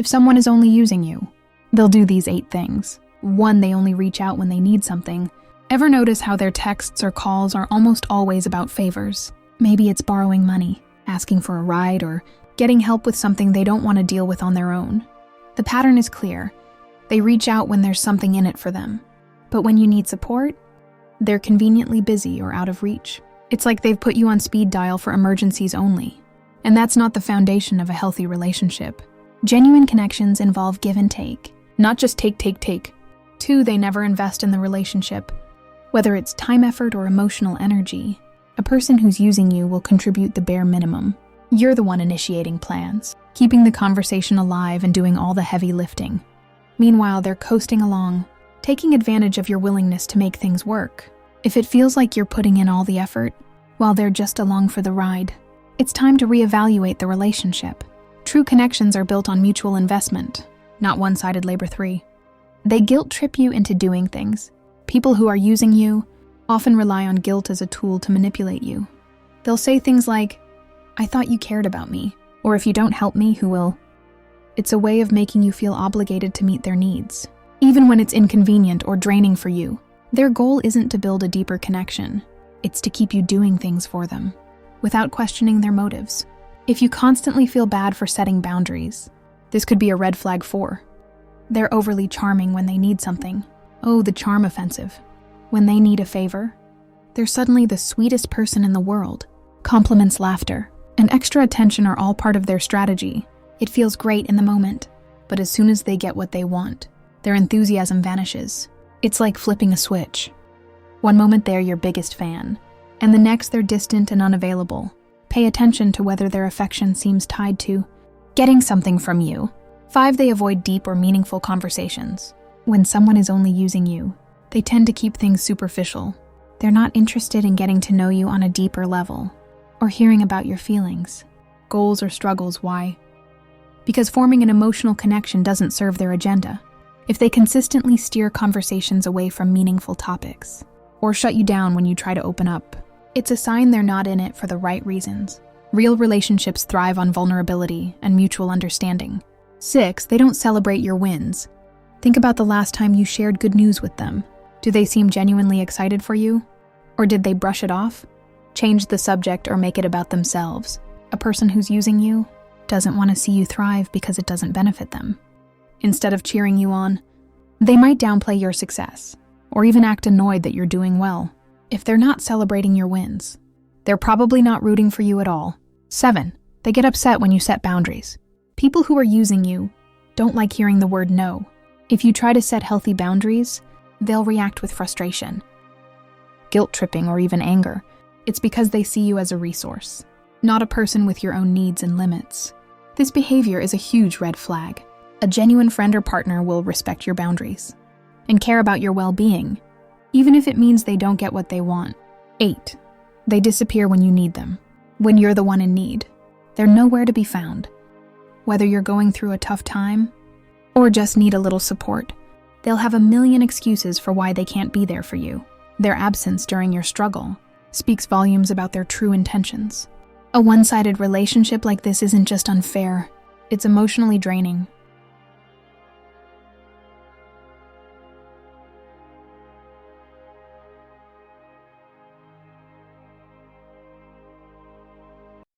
If someone is only using you, they'll do these 8 things. 1, they only reach out when they need something. Ever notice how their texts or calls are almost always about favors? Maybe it's borrowing money, asking for a ride, or getting help with something they don't want to deal with on their own. The pattern is clear. They reach out when there's something in it for them. But when you need support, they're conveniently busy or out of reach. It's like they've put you on speed dial for emergencies only. And that's not the foundation of a healthy relationship. Genuine connections involve give and take, not just take. 2, they never invest in the relationship. Whether it's time, effort, or emotional energy, a person who's using you will contribute the bare minimum. You're the one initiating plans, keeping the conversation alive and doing all the heavy lifting. Meanwhile, they're coasting along, taking advantage of your willingness to make things work. If it feels like you're putting in all the effort, while they're just along for the ride, it's time to reevaluate the relationship. True connections are built on mutual investment, not one-sided labor. 3, they guilt trip you into doing things. People who are using you often rely on guilt as a tool to manipulate you. They'll say things like, "I thought you cared about me," or "If you don't help me, who will?" It's a way of making you feel obligated to meet their needs, even when it's inconvenient or draining for you. Their goal isn't to build a deeper connection. It's to keep you doing things for them, without questioning their motives. If you constantly feel bad for setting boundaries, this could be a red flag. 4, they're overly charming when they need something. Oh, the charm offensive. When they need a favor, they're suddenly the sweetest person in the world. Compliments, laughter, and extra attention are all part of their strategy. It feels great in the moment, but as soon as they get what they want, their enthusiasm vanishes. It's like flipping a switch. One moment they're your biggest fan, and the next they're distant and unavailable. Pay attention to whether their affection seems tied to getting something from you. 5, they avoid deep or meaningful conversations. When someone is only using you, they tend to keep things superficial. They're not interested in getting to know you on a deeper level, or hearing about your feelings, goals, or struggles. Why? Because forming an emotional connection doesn't serve their agenda. If they consistently steer conversations away from meaningful topics, or shut you down when you try to open up, it's a sign they're not in it for the right reasons. Real relationships thrive on vulnerability and mutual understanding. 6, they don't celebrate your wins. Think about the last time you shared good news with them. Do they seem genuinely excited for you? Or did they brush it off, change the subject, or make it about themselves? A person who's using you doesn't want to see you thrive because it doesn't benefit them. Instead of cheering you on, they might downplay your success, or even act annoyed that you're doing well. If they're not celebrating your wins, they're probably not rooting for you at all. 7, they get upset when you set boundaries. People who are using you don't like hearing the word no. If you try to set healthy boundaries, they'll react with frustration, guilt-tripping, or even anger. It's because they see you as a resource, not a person with your own needs and limits. This behavior is a huge red flag. A genuine friend or partner will respect your boundaries and care about your well-being, even if it means they don't get what they want. 8, they disappear when you need them. When you're the one in need, they're nowhere to be found. Whether you're going through a tough time or just need a little support, they'll have a million excuses for why they can't be there for you. Their absence during your struggle speaks volumes about their true intentions. A one-sided relationship like this isn't just unfair, it's emotionally draining.